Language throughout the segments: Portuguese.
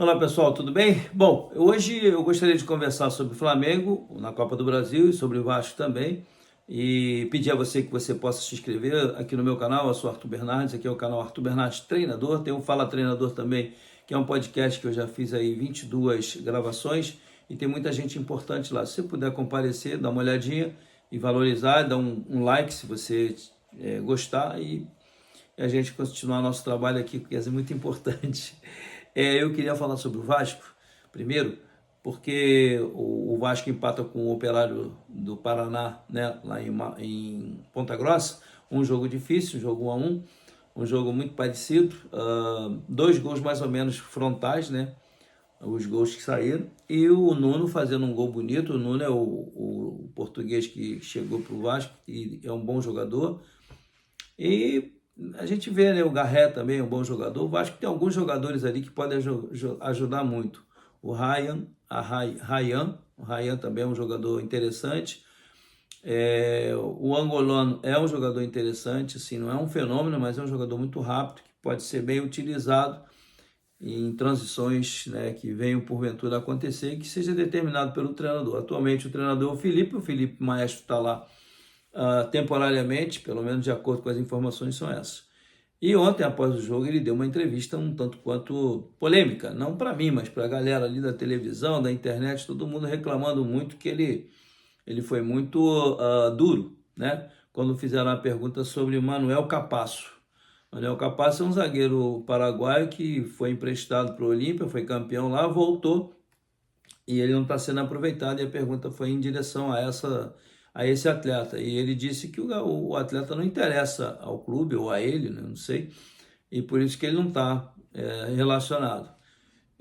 Olá pessoal, tudo bem? Bom, hoje eu gostaria de conversar sobre o Flamengo na Copa do Brasil e sobre o Vasco também. E pedir a você que você possa se inscrever aqui no meu canal. Eu sou Arthur Bernardes, aqui é o canal Arthur Bernardes Treinador. Tem o Fala Treinador também, que é um podcast que eu já fiz aí 22 gravações e tem muita gente importante lá. Se você puder comparecer, dar uma olhadinha e valorizar, dar um like se você gostar e a gente continuar nosso trabalho aqui, porque é muito importante. Eu queria falar sobre o Vasco, primeiro, porque o Vasco empata com o Operário do Paraná, né, lá em Ponta Grossa, um jogo difícil, um jogo 1-1, um jogo muito parecido, dois gols mais ou menos frontais, né, os gols que saíram, e o Nuno fazendo um gol bonito. O Nuno é o português que chegou para o Vasco e é um bom jogador, e a gente vê, né, o Garré também é um bom jogador. O Vasco tem alguns jogadores ali que podem ajudar muito. O Ryan também é um jogador interessante. O angolano é um jogador interessante, assim, não é um fenômeno, mas é um jogador muito rápido, que pode ser bem utilizado em transições, né, que venham porventura acontecer e que seja determinado pelo treinador. Atualmente o treinador é o Felipe Maestro está lá temporariamente, pelo menos de acordo com as informações são essas. E ontem, após o jogo, ele deu uma entrevista um tanto quanto polêmica, não para mim, mas para a galera ali da televisão, da internet, todo mundo reclamando muito que ele foi muito duro, né? Quando fizeram a pergunta sobre o Manuel Capasso. Manuel Capasso é um zagueiro paraguaio que foi emprestado para o Olímpia, foi campeão lá, voltou e ele não está sendo aproveitado, e a pergunta foi em direção a esse atleta, e ele disse que o atleta não interessa ao clube ou a ele, né, não sei, e por isso que ele não está relacionado.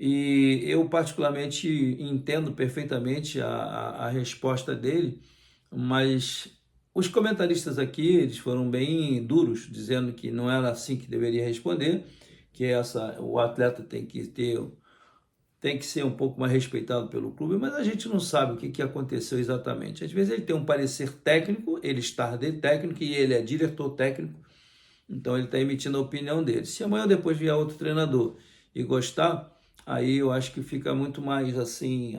E eu particularmente entendo perfeitamente a resposta dele, mas os comentaristas aqui, eles foram bem duros, dizendo que não era assim que deveria responder, que o atleta tem que ser um pouco mais respeitado pelo clube, mas a gente não sabe o que aconteceu exatamente. Às vezes ele tem um parecer técnico, ele está de técnico e ele é diretor técnico, então ele está emitindo a opinião dele. Se amanhã ou depois vier outro treinador e gostar, aí eu acho que fica muito mais assim,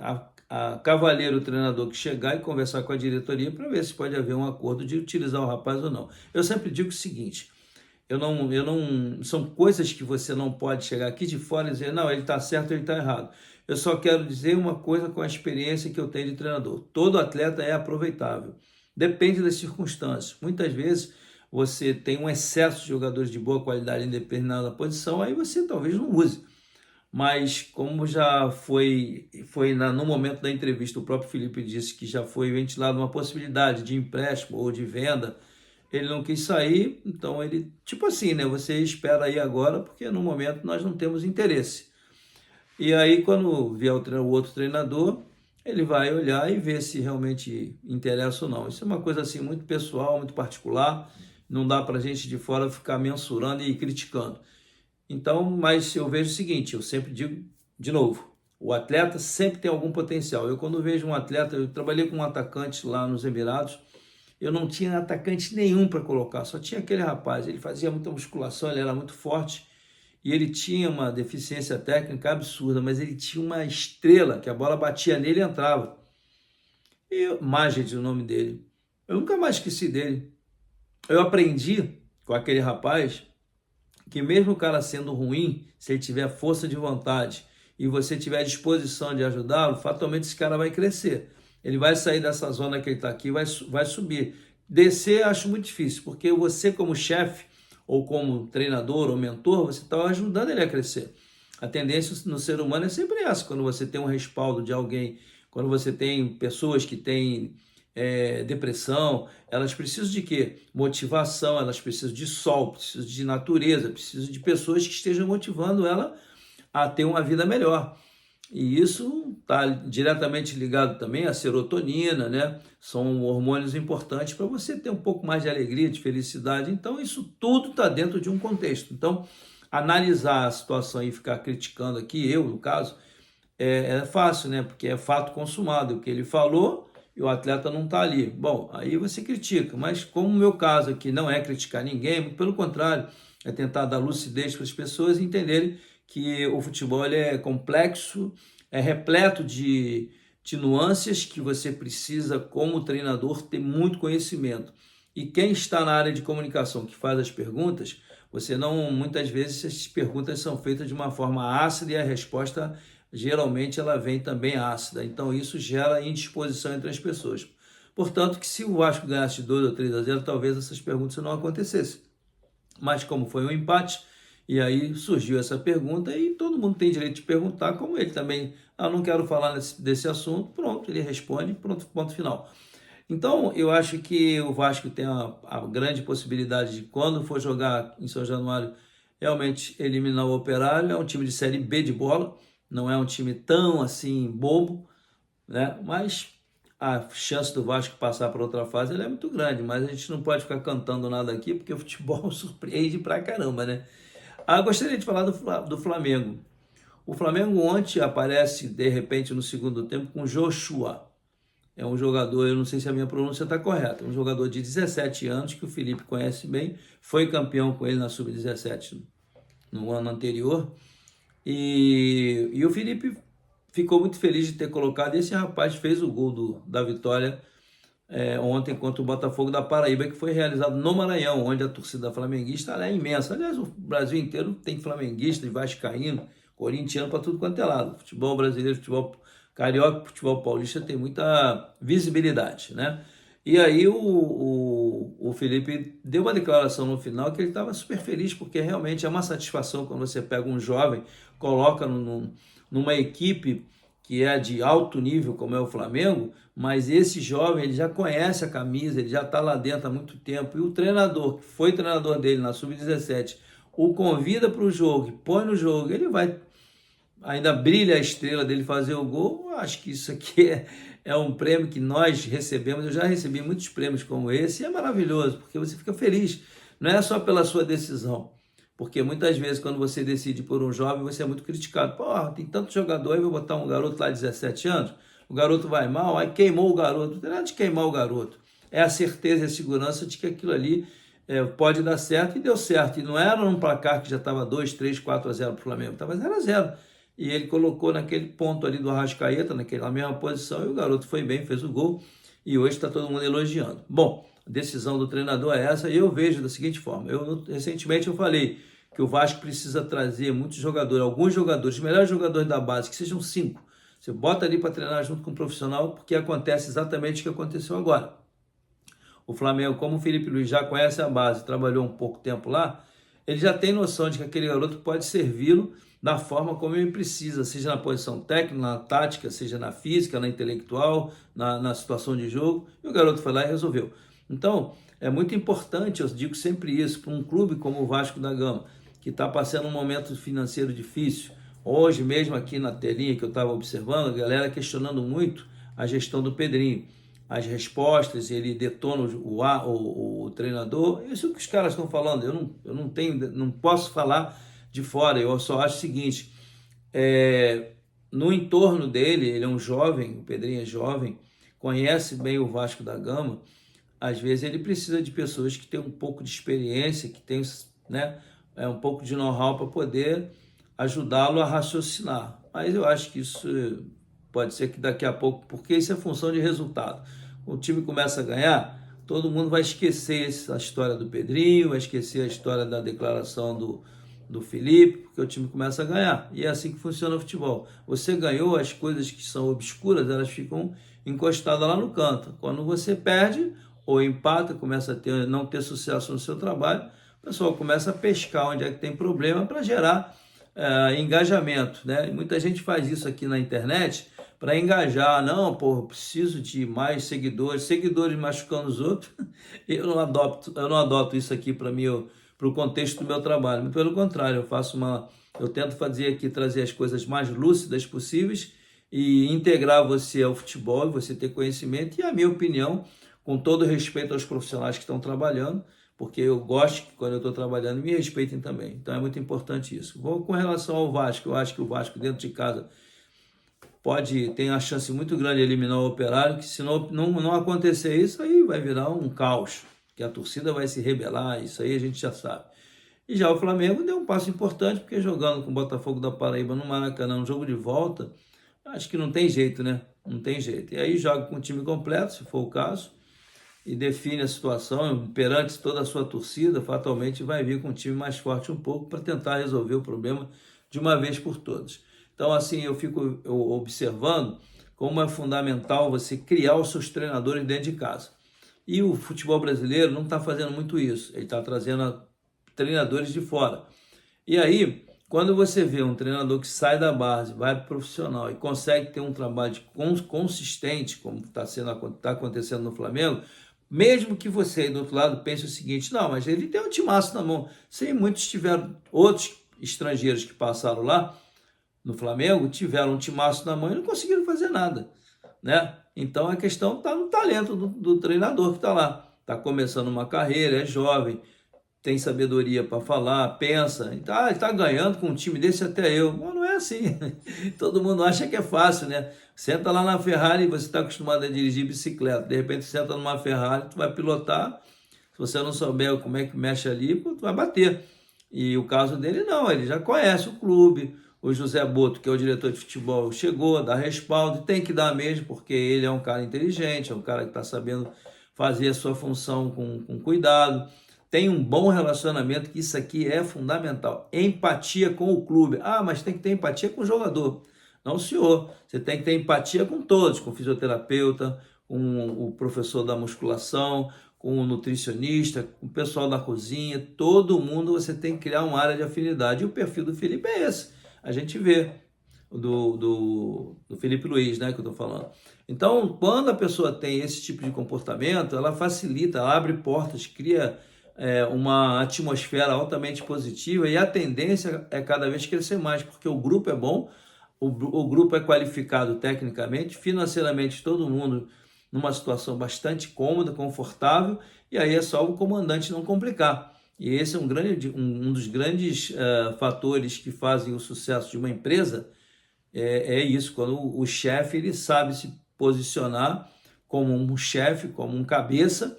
a cavaleiro o treinador que chegar e conversar com a diretoria para ver se pode haver um acordo de utilizar o rapaz ou não. Eu sempre digo o seguinte: são coisas que você não pode chegar aqui de fora e dizer, não, ele está certo, ele está errado. Eu só quero dizer uma coisa com a experiência que eu tenho de treinador. Todo atleta é aproveitável. Depende das circunstâncias. Muitas vezes você tem um excesso de jogadores de boa qualidade em determinada posição, aí você talvez não use. Mas como já no momento da entrevista, o próprio Felipe disse que já foi ventilada uma possibilidade de empréstimo ou de venda, ele não quis sair, então ele, tipo assim, né? Você espera aí agora, porque no momento nós não temos interesse. E aí, quando vier o outro treinador, ele vai olhar e ver se realmente interessa ou não. Isso é uma coisa assim muito pessoal, muito particular, não dá para a gente de fora ficar mensurando e criticando. Então, mas eu vejo o seguinte, eu sempre digo de novo, o atleta sempre tem algum potencial. Eu quando vejo um atleta, eu trabalhei com um atacante lá nos Emirados, eu não tinha atacante nenhum para colocar, só tinha aquele rapaz. Ele fazia muita musculação, ele era muito forte e ele tinha uma deficiência técnica absurda, mas ele tinha uma estrela que a bola batia nele e entrava. Maged, o nome dele. Eu nunca mais esqueci dele. Eu aprendi com aquele rapaz que mesmo o cara sendo ruim, se ele tiver força de vontade e você tiver disposição de ajudá-lo, fatalmente esse cara vai crescer. Ele vai sair dessa zona que ele está aqui e vai subir. Descer acho muito difícil, porque você como chefe, ou como treinador ou mentor, você está ajudando ele a crescer. A tendência no ser humano é sempre essa, quando você tem um respaldo de alguém, quando você tem pessoas que têm depressão, elas precisam de quê? Motivação, elas precisam de sol, precisam de natureza, precisam de pessoas que estejam motivando ela a ter uma vida melhor. E isso está diretamente ligado também à serotonina, né? São hormônios importantes para você ter um pouco mais de alegria, de felicidade. Então, isso tudo está dentro de um contexto. Então, analisar a situação e ficar criticando aqui, eu, no caso, é fácil, né? Porque é fato consumado. O que ele falou e o atleta não está ali. Bom, aí você critica. Mas como o meu caso aqui não é criticar ninguém, pelo contrário, é tentar dar lucidez para as pessoas entenderem que o futebol ele é complexo, é repleto de nuances que você precisa, como treinador, ter muito conhecimento. E quem está na área de comunicação que faz as perguntas, você não, muitas vezes essas perguntas são feitas de uma forma ácida e a resposta geralmente ela vem também ácida. Então isso gera indisposição entre as pessoas. Portanto, que se o Vasco ganhasse de 2 ou 3-0, talvez essas perguntas não acontecessem. Mas como foi um empate, e aí surgiu essa pergunta e todo mundo tem direito de perguntar, como ele também, não quero falar desse assunto, pronto, ele responde, pronto, ponto final. Então, eu acho que o Vasco tem a grande possibilidade de, quando for jogar em São Januário, realmente eliminar o Operário. É um time de Série B de bola, não é um time tão assim bobo, né? Mas a chance do Vasco passar para outra fase ela é muito grande, mas a gente não pode ficar cantando nada aqui, porque o futebol surpreende pra caramba, né? Gostaria de falar do Flamengo. O Flamengo ontem aparece, de repente, no segundo tempo, com Joshua. É um jogador, eu não sei se a minha pronúncia está correta, um jogador de 17 anos, que o Felipe conhece bem, foi campeão com ele na Sub-17 no ano anterior, e o Felipe ficou muito feliz de ter colocado, e esse rapaz fez o gol da vitória ontem contra o Botafogo da Paraíba, que foi realizado no Maranhão, onde a torcida flamenguista é imensa. Aliás, o Brasil inteiro tem flamenguista, vascaíno, corintiano para tudo quanto é lado. Futebol brasileiro, futebol carioca, futebol paulista tem muita visibilidade, né? E aí o Felipe deu uma declaração no final que ele estava super feliz, porque realmente é uma satisfação quando você pega um jovem, coloca numa equipe que é de alto nível, como é o Flamengo, mas esse jovem ele já conhece a camisa, ele já está lá dentro há muito tempo, e o treinador, que foi treinador dele na Sub-17, o convida para o jogo, põe no jogo, ele vai, ainda brilha a estrela dele fazer o gol. Eu acho que isso aqui é um prêmio que nós recebemos, eu já recebi muitos prêmios como esse, e é maravilhoso, porque você fica feliz, não é só pela sua decisão, porque muitas vezes quando você decide por um jovem, você é muito criticado. Porra, tem tanto jogador aí, vou botar um garoto lá de 17 anos, o garoto vai mal, aí queimou o garoto. Não tem nada de queimar o garoto. É a certeza e a segurança de que aquilo ali pode dar certo, e deu certo. E não era num placar que já estava 2, 3, 4-0 para o Flamengo, estava 0-0. E ele colocou naquele ponto ali do Arrascaeta, naquela mesma posição, e o garoto foi bem, fez o gol, e hoje está todo mundo elogiando. Bom, a decisão do treinador é essa, e eu vejo da seguinte forma. Recentemente eu falei que o Vasco precisa trazer muitos jogadores, alguns jogadores, os melhores jogadores da base, que sejam 5. Você bota ali para treinar junto com o profissional, porque acontece exatamente o que aconteceu agora. O Flamengo, como o Felipe Luiz já conhece a base, trabalhou um pouco tempo lá, ele já tem noção de que aquele garoto pode servi-lo da forma como ele precisa, seja na posição técnica, na tática, seja na física, na intelectual, na situação de jogo, e o garoto foi lá e resolveu. Então, é muito importante, eu digo sempre isso, para um clube como o Vasco da Gama, que está passando um momento financeiro difícil. Hoje mesmo aqui na telinha que eu estava observando, a galera questionando muito a gestão do Pedrinho. As respostas, ele detona o treinador. Isso que os caras estão falando, eu não posso falar de fora. Eu só acho o seguinte, no entorno dele, ele é um jovem, o Pedrinho é jovem, conhece bem o Vasco da Gama. Às vezes ele precisa de pessoas que têm um pouco de experiência, que têm, né, um pouco de know-how para poder ajudá-lo a raciocinar. Mas eu acho que isso pode ser que daqui a pouco, porque isso é função de resultado. O time começa a ganhar, todo mundo vai esquecer a história do Pedrinho, vai esquecer a história da declaração do Felipe, porque o time começa a ganhar. E é assim que funciona o futebol. Você ganhou, as coisas que são obscuras, elas ficam encostadas lá no canto. Quando você perde ou empata, começa a não ter sucesso no seu trabalho, o pessoal começa a pescar onde é que tem problema para gerar engajamento, né? E muita gente faz isso aqui na internet para engajar. Não, pô, preciso de mais seguidores machucando os outros. Eu não adoto isso aqui para mim, para o contexto do meu trabalho. Muito pelo contrário, eu tento fazer aqui, trazer as coisas mais lúcidas possíveis e integrar você ao futebol, e você ter conhecimento, e a minha opinião, com todo respeito aos profissionais que estão trabalhando, porque eu gosto que quando eu estou trabalhando me respeitem também. Então é muito importante isso. Com relação ao Vasco, eu acho que o Vasco dentro de casa tem a chance muito grande de eliminar o Operário, que se não acontecer isso, aí vai virar um caos, que a torcida vai se rebelar, isso aí a gente já sabe. E já o Flamengo deu um passo importante, porque jogando com o Botafogo da Paraíba no Maracanã, um jogo de volta, acho que não tem jeito, né? Não tem jeito. E aí joga com o time completo, se for o caso, e define a situação perante toda a sua torcida, fatalmente vai vir com um time mais forte um pouco para tentar resolver o problema de uma vez por todas. Então, assim, eu fico observando como é fundamental você criar os seus treinadores dentro de casa. E o futebol brasileiro não está fazendo muito isso, ele está trazendo treinadores de fora. E aí, quando você vê um treinador que sai da base, vai para o profissional e consegue ter um trabalho consistente, como está acontecendo no Flamengo, mesmo que você aí do outro lado pense o seguinte, não, mas ele tem um timaço na mão. Sim, muitos tiveram, outros estrangeiros que passaram lá no Flamengo, tiveram um timaço na mão e não conseguiram fazer nada, né? Então a questão está no talento do treinador que está lá. Está começando uma carreira, é jovem, tem sabedoria para falar, pensa, ele tá ganhando com um time desse até eu. Mas não é assim. Todo mundo acha que é fácil, né? Senta lá na Ferrari, você está acostumado a dirigir bicicleta, de repente senta numa Ferrari, tu vai pilotar, se você não souber como é que mexe ali, tu vai bater. E o caso dele não, ele já conhece o clube, o José Boto, que é o diretor de futebol, chegou, dá respaldo, tem que dar mesmo, porque ele é um cara inteligente, é um cara que está sabendo fazer a sua função com cuidado, tem um bom relacionamento, que isso aqui é fundamental. Empatia com o clube. Ah, mas tem que ter empatia com o jogador. Não, senhor. Você tem que ter empatia com todos, com o fisioterapeuta, com o professor da musculação, com o nutricionista, com o pessoal da cozinha. Todo mundo você tem que criar uma área de afinidade. E o perfil do Felipe é esse. A gente vê do Felipe Luiz, né, que eu estou falando. Então, quando a pessoa tem esse tipo de comportamento, ela facilita, ela abre portas, cria uma atmosfera altamente positiva, e a tendência é cada vez crescer mais, porque o grupo é bom, o grupo é qualificado tecnicamente, financeiramente todo mundo numa situação bastante cômoda, confortável, e aí é só o comandante não complicar. E esse é um dos grandes fatores que fazem o sucesso de uma empresa, é isso, quando o chefe ele sabe se posicionar como um chefe, como um cabeça,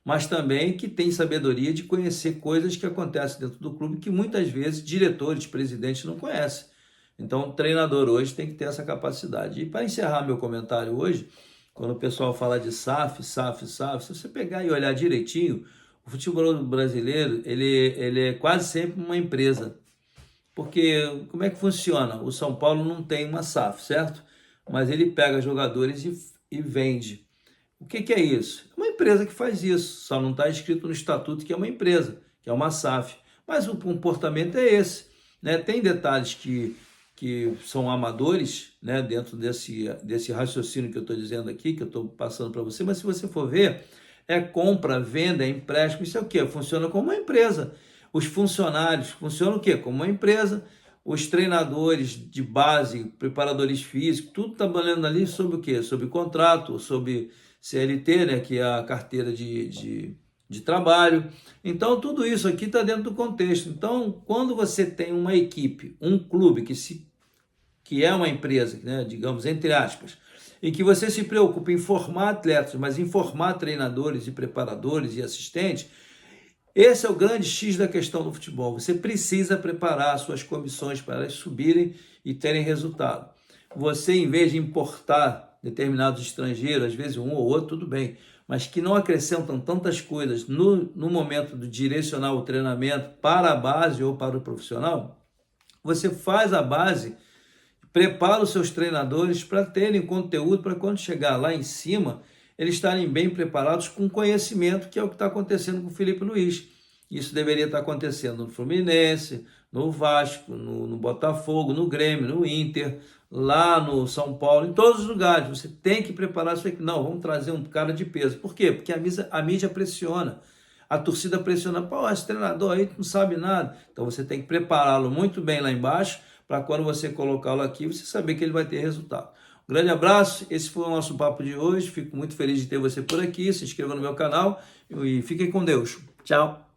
mas também que tem sabedoria de conhecer coisas que acontecem dentro do clube que muitas vezes diretores, presidentes não conhecem. Então, o treinador hoje tem que ter essa capacidade. E para encerrar meu comentário hoje, quando o pessoal fala de SAF, se você pegar e olhar direitinho, o futebol brasileiro ele é quase sempre uma empresa. Porque como é que funciona? O São Paulo não tem uma SAF, certo? Mas ele pega jogadores e vende. O que é isso? É uma empresa que faz isso, só não está escrito no estatuto que é uma empresa, que é uma SAF. Mas o comportamento é esse, né? Tem detalhes que são amadores, né? Dentro desse raciocínio que eu estou dizendo aqui, que eu estou passando para você, mas se você for ver, é compra, venda, é empréstimo, isso é o quê? Funciona como uma empresa. Os funcionários funcionam o quê? Como uma empresa. Os treinadores de base, preparadores físicos, tudo trabalhando ali sobre o quê? Sobre contrato, sobre CLT, né, que é a carteira de trabalho. Então, tudo isso aqui está dentro do contexto. Então, quando você tem uma equipe, um clube que é uma empresa, né, digamos, entre aspas, e que você se preocupa em formar atletas, mas em formar treinadores e preparadores e assistentes, esse é o grande X da questão do futebol. Você precisa preparar suas comissões para elas subirem e terem resultado. Você, em vez de importar determinados estrangeiros, às vezes um ou outro, tudo bem, mas que não acrescentam tantas coisas no momento de direcionar o treinamento para a base ou para o profissional, você faz a base, prepara os seus treinadores para terem conteúdo, para quando chegar lá em cima, eles estarem bem preparados com conhecimento, que é o que está acontecendo com o Felipe Luiz. Isso deveria estar acontecendo no Fluminense, no Vasco, no Botafogo, no Grêmio, no Inter, lá no São Paulo, em todos os lugares. Você tem que preparar isso aqui. Não, vamos trazer um cara de peso. Por quê? Porque a mídia pressiona. A torcida pressiona. Pô, esse treinador aí não sabe nada. Então você tem que prepará-lo muito bem lá embaixo, para quando você colocá-lo aqui, você saber que ele vai ter resultado. Um grande abraço, esse foi o nosso papo de hoje. Fico muito feliz de ter você por aqui. Se inscreva no meu canal e fiquem com Deus. Tchau!